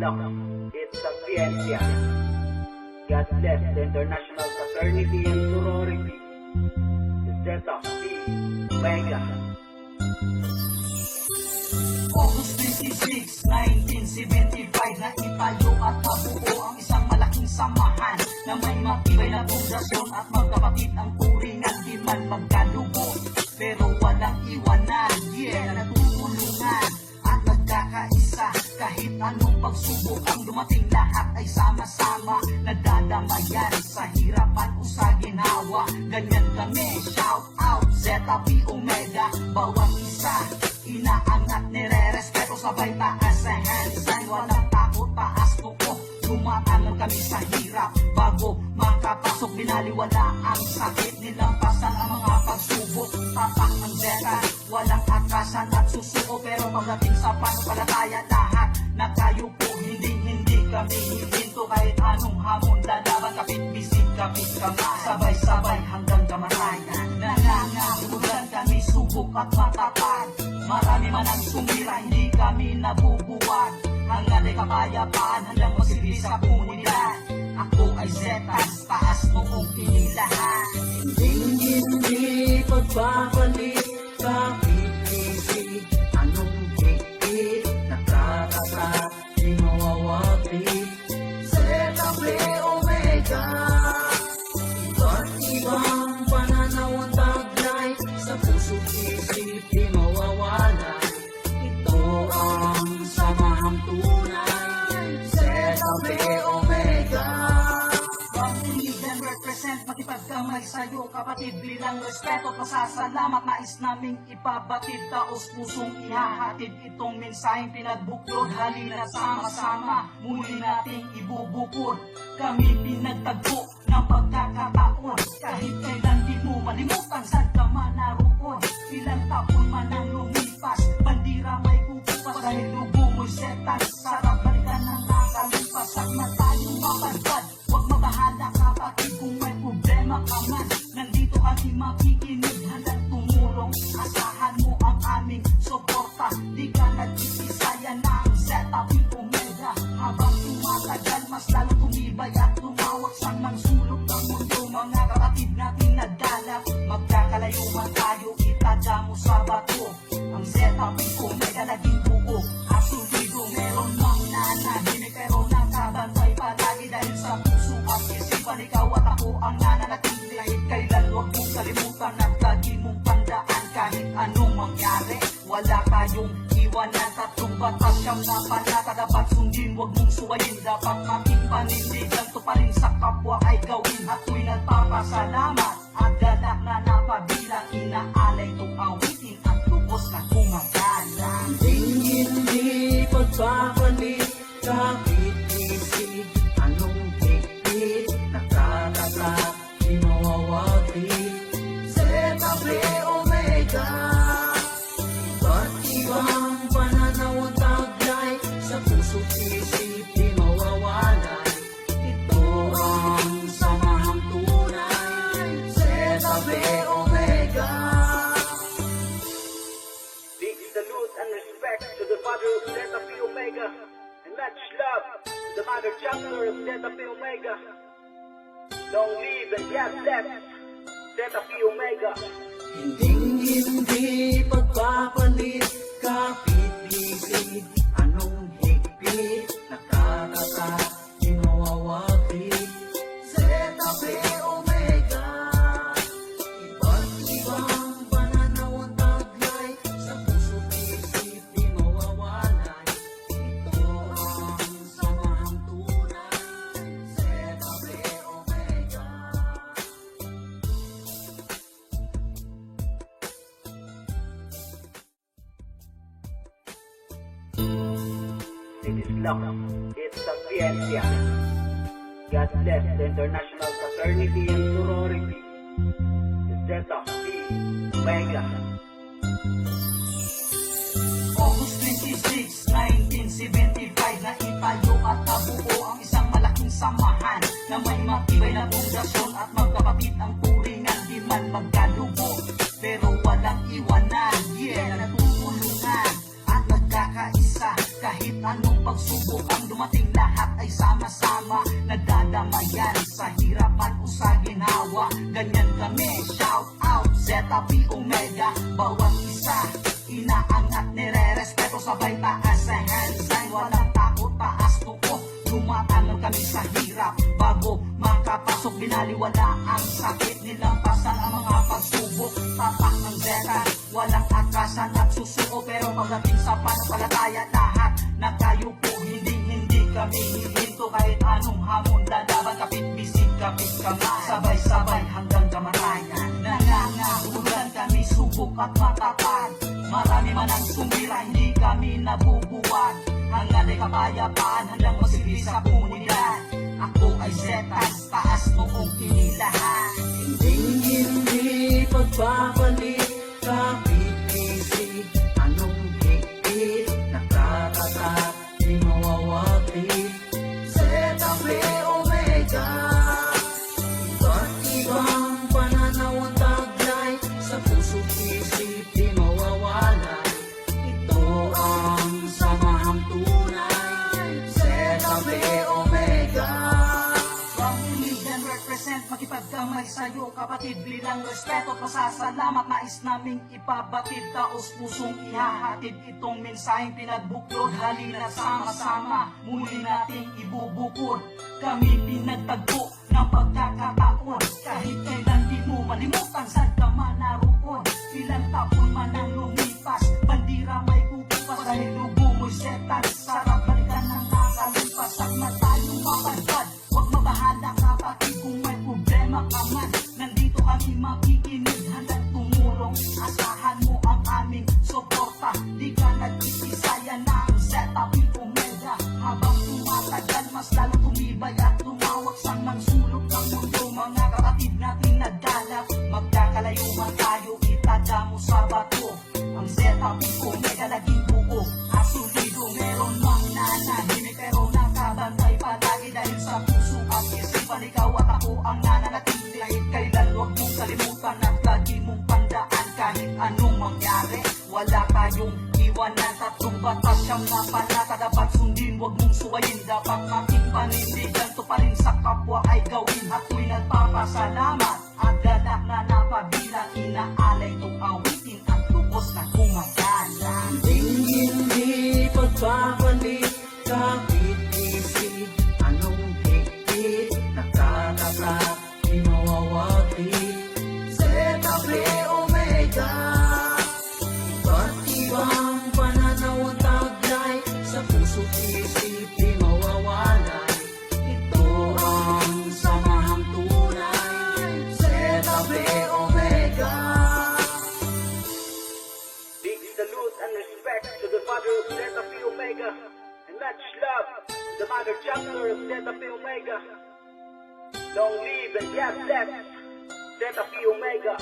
luck, it's a ciencia. God bless the international fraternity and sorority. Zeta Phi Omega. August 26, 1975 na itayo at nabuo ang isang malaking samahan na may matibay na pundasyon at magkapatid ang turingan, di man magkadugo pero walang iwanan, natutulungan at nagkakaisa. Kahit anong pagsubok ang dumating, lahat ay sama-sama nadadamayan sa hirapan o sa ginawa. Ganyan kami, shout out Zeta Phi Omega, bawat isa inaangat, nire-respeto, sabay taas sa handstand. Walang takot, taas tuko, lumatangan kami sa hirap. Bago makapasok, binaliwala ang sakit, nilampasan ang mga pagsubok. Tapak ng Zeta, walang atrasan at susuko. Pero pagdating sa panumpalataya, lahat nakayupo. Hindi kami hihinto kahit anong hamon. Lalaban, kapit-bisig, kapit-kamay, sabay-sabay hanggang kamatayan. Nangangabulan kami, subok at matapad. Marami man ang sumira, hindi kami nabubuwag. Hanggang ay kapayapaan, hanggang magsilbi sa komunidad. Ako ay Zeta, taas noong inilahan. Hindi pagpapalit, kapit-bisig, anong higpit, nakakata, di mawawapit. Zeta Phi Omega, iba't ibang pananaw ang taglay, sa puso't isip di mawawala. Ito ang samahang tunay, Zeta Phi Omega. Pag-uligan represent, makipagkamay sa'yo kapatid, bilang respeto, pasasalamat, nais naming ipabatid, taos pusong ihahatid itong mensaheng pinagbuklod. Halina sama-sama, muli nating ibubukod. Kami pinagtagpo ng pagkakataon, kahit kailan di mo malimutan, saan ka man naroon. Ilang taon man ang lumipas, bandira may kukupas, dahil lubo mo'y setan. Sarap balikan ng nakalipas at na tayo mapadpad. Huwag mabahala kapatid kung may problema ka man, nandito kami makikinig, handang tumulong. Asahan mo ang aming suporta, di ka nag-iisaya na ang Zeta Phi Omega. Habang tumatagal, mas lalo tumibay at tumawak sa mansulok ng mundo. Mga kapatid natin nagdala, magkakalayo man tayo, itada mo sa bato. Ang Zeta Phi Omega naging buo at sulido, meron mang nanahimik pero nakabantay palagi. Dahil sa puso at isipan, ikaw at ako ang nananatili. Kahit kailan huwag mong kalimutan at lagi mong tandaan, kahit anong mangyari, wala tayong iwanan. Tatlong batas, siyam na panata, dapat sundin, huwag mong suwayin. Dapat mating panindigan, tuparin sa kapwa ay gawin. At tuwing nagpapasalamat at galak na napabilang, inaalay itong awitin at lubos na gumagana. Hindi pagpapalit, kapit-bisig, anong higpit, nakakata, di mawawapit. Zeta Phi Omega, iba't ibang pananaw ang taglay, sa puso't isip di mawawala. Ito ang samahang tunay, Zeta Phi Omega. Big salute and respect to the father of Zeta Phi Omega, and much love to the mother chapter of Zeta Phi Omega. Long live and God bless Zeta Phi Omega. Hindi pagpapalit, kapit-bisig, anong higpit, nakakata, di mawawapit. Zeta Phi Omega, iba't ibang pananaw ang taglay, sa puso't isip di mawawalay. Ito ang samahang tunay, Zeta Phi Omega. It is luck, it's a ciencia. God bless the international fraternity and sorority. Zeta Phi Omega. August 26, 1975 na itayo at nabuo ang isang malaking samahan na may matibay na pundasyon at magkapatid ang turingan, di man magkadugo pero walang iwanan, natutulungan at nagkakaisa. Kahit anong pagsubok ang dumating lahat ay sama-sama. Nagdadamayan sa hirapan o sa ginhawa. Ganyan kami, shout out, Zeta Pi Omega. Bawat isa, inaangat, nire-respeto, sabay taas sa hand sign. Walang takot, taas tuko, tumatanong kami sa hirap. Bago makapasok, binaliwala ang sakit. Nilampasan ang mga pagsubok, tapak ng Zeta. Walang atrasan at susuko, pero pagdating sa pananampalataya, lahat nakayupo. Hindi kami hihinto kahit anong hamon. Lalaban, kapit bisig, kapit kamay, sabay-sabay hanggang kamatayan. Nangangahulan kami, subok at matapad. Marami man ang sumira, hindi kami nabubuwag. Hanggang ay kapayapaan, hanggang masigli sa komunidad. Ako ay Zetas, taas noong inilahan. Hindi pagpapalit, kapit-bisig, anong higpit, nakakatat, di mawawapit. Zeta Pi Omega, iba't ibang pananaw ang taglay, sa puso't isip di mawawala. Ito ang samahang tunay, Zeta Pi Omega. From lead and represent, makipagkamay sa'yo kapatid. Bilang respeto, pasasalamat, nais naming ipabatid. Taos pusong ihahatid itong mensaheng pinagbuklod. Halina sama-sama, muli nating ibubukod. Kami pinagtagpo ng pagkakataon. Kahit kailan di mo malimutan, saan ka man naroon. Ilang taon man ang lumipas, bandira may pupupas. Dahil lugo mo'y setan, sarap balikan ng nakalipas. At na tayong mapagpad, huwag mabahala kapatid kung may problema ka man. Nandito kami makikinig, handang tumulong. Asahan mo ang aming suporta, di ka nag-iisaya na ang Zeta Pi Omega. Habang tumatagal, mas lalo tumibay at tumawag sang ng sulok ng mundo. Mga kapatid natin nagdalap, magkakalayo man tayo, itaga mo sa bato. Ang Zeta Pi Omega laging buo at solido. Meron mang nanahimik pero nakabantay palagi. Dahil sa puso at isipan, ikaw at ako ang nananatili. Kahit kailan huwag mong kalimutan at lagi mong tandaan. Kahit anong mangyari, wala tayong iwanan. Tatlong batas siyang napanata, dapat sundin, huwag mong suwayin. Dapat ating panindigan, to pa rin sa kapwa ay gawin. At tuwing nagpapasalamat at galak na napabilang, inaalay itong awitin at lubos na gumagana. Hindi pagpapalit, kapit-bisig, anong higpit, nakakatat, di mawawapit. Zeta Pi Omega, iba't ibang pananaw ang taglay, sa puso't isip di mawawala. Ito ang samahang tunay, Zeta Pi Omega. Big salute and respect to the father of Zeta Pi Omega, and much love to the mother chapter of Zeta Pi Omega. Long live and God bless Zeta Pi Omega.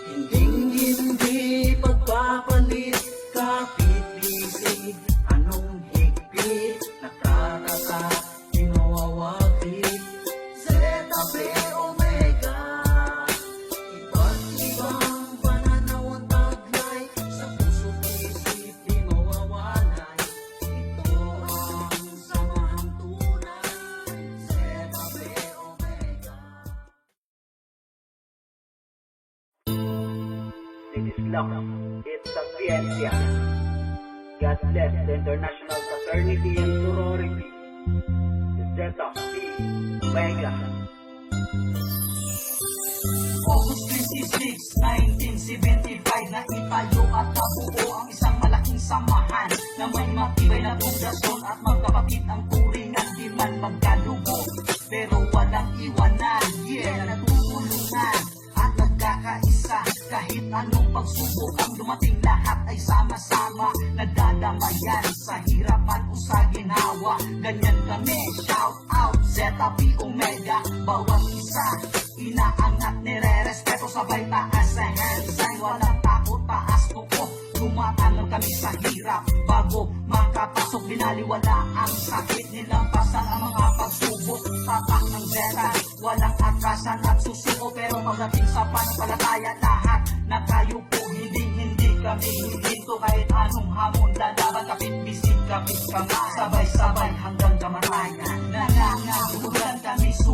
Hindi pagpapalit, kapit-bisig, anong higpit, nakakatat, di mawawapit. Zeta Pi Omega, iba't ibang pananaw ang taglay, sa puso't isip di mawawalay. Ito ang samahang tunay, Zeta Pi Omega. It is love, it's a ciencia. God bless the international fraternity and sorority, the Zeta Pi Omega. August 26, 1975 na itayo at nabuo ang isang malaking samahan na may matibay na pundasyon at magkapatid ang turingan. Di man magkadugo pero walang iwanan, yeah, nagtutulungan at nagkakaisa. Kahit anong pagsubok ang dumating, lahat ay sama-sama. Nagdadamayan sa hirapan o sa ginhawa. Ganyan kami, shout out, Zeta Pi Omega. Bawat isa, inaangat, nire-respeto, sabay taas sa hand sign. Walang takot, taas tuko, tumatanong kami sa hirap. Bago makapasok, binaliwala ang sakit. Nilampasan ang mga pagsubok, tapak ng Zeta. Walang atrasan at susuko, pero pagdating sa pananampalataya, lahat nakayupo. Hindi kami hihinto kahit anong hamon. Lalaban, kapit bisig, kapit kamay, sabay-sabay hanggang kamatayan.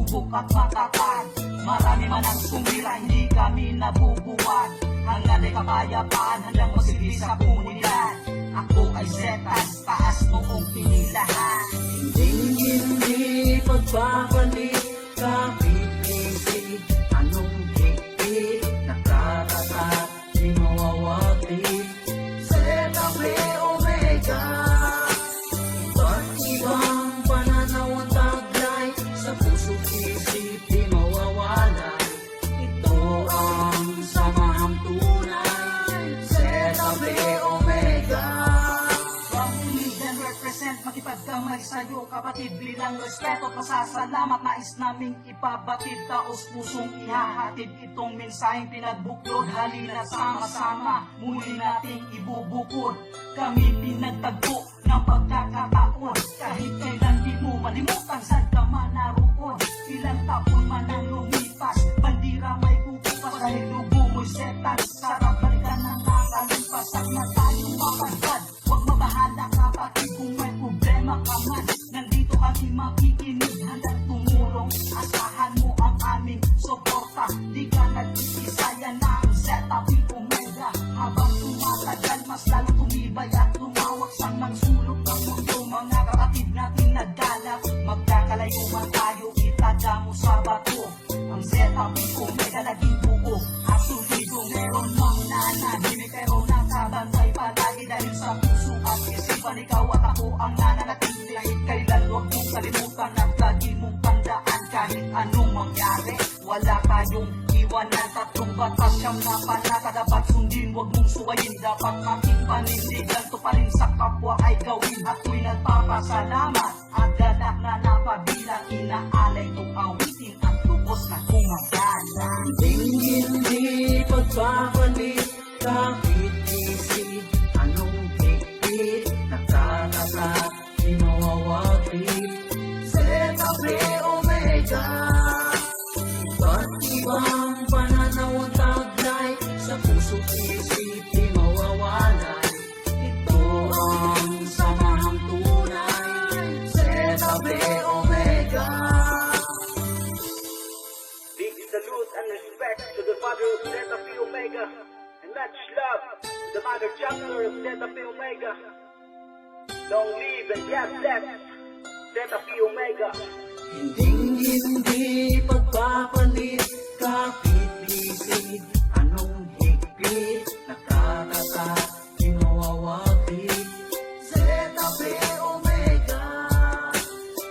matumbok at matatag. Marami man ang sumira, hindi kami nabubuwag. Hanggang ay kapayapaan, handang magsilbi sa komunidad. Ako ay Zetas, taas noong pinilahan. Hindi pagpapalit, kapit-isip, anong higpit, nakakatat, di mawawakit, Zeta Pi Omega. Iba't ibang pananaw ang taglay, sa puso't isip di mawawalay. Ito ang samahang tunay, Zeta Pi Omega. From lead and represent, makipagkamay sa'yo kapatid, bilang respeto, pasasalamat, nais naming ipabatid, taos pusong ihahatid itong mensaheng pinagbuklod. Halina sama-sama, muli nating ibubukod. Kami pinagtagpo ng pagkakataon, kahit kailan di mo malimutan saan ka man naroon. Ilang taon man ang lumipas, bandira may kukupas, dahil lubo mo'y setan. Sarap balikan ng nakalipas at na tayong mapagpad. Huwag mabahala kapatid kung may problema ka man, nandito kami makikinig, handang tumulong. Asahan mo ang aming suporta, di ka nag-iisa, yan ang Zeta Pi Omega. Habang tumatagal, mas lalo tumibay at lumawak sa ng sulok ng mundo. Mga kapatid natin nagdala, magkakalayo man tayo, itaga mo sa bato. Ang Zeta Pi Omega naging buo at solido, meron mang nanahimik pero nakabantay palagi. Dahil sa puso at isipan, ikaw at ako ang nananatili. Kahit kailan huwag mong kalimutan at lagi mong tandaan, kahit anong mangyari, wala tayong iwanan. Tatlong batas siyang napanata, dapat sundin, huwag mong suwayin. Dapat ating panindigan, to pa rin sa kapwa ay gawin. At tuwing nagpapasalamat at galak na napabilang, inaalay kong awitin at lubos na gumagana. Hindi pagpapalit, kapit-isip, anong higpit, nakakatat, di mawawakit, Zeta Pi Omega. Iba't ibang pananaw ang taglay, sa puso't isip di mawawalay. Ito ang samahang tunay, Zeta Pi Omega. Big salute and respect to the father of Zeta Pi Omega, and much love to the mother chapter of Zeta Pi Omega. Long live and God bless Zeta Pi Omega. Hindi pagpapalit, kapit-isip, anong higpit, nakakatat, di mawawakit, Zeta Pi Omega.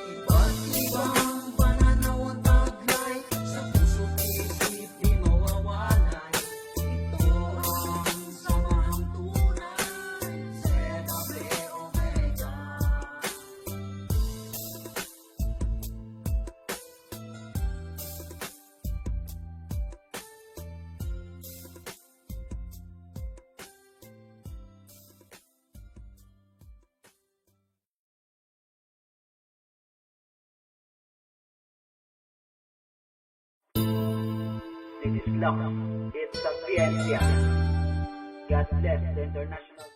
Iba't ibang pananaw ang taglay, sa puso't isip di mawawalay. Ito ang samahang tunay, Zeta Pi Omega. This is love. It's a ciencia. God bless the international.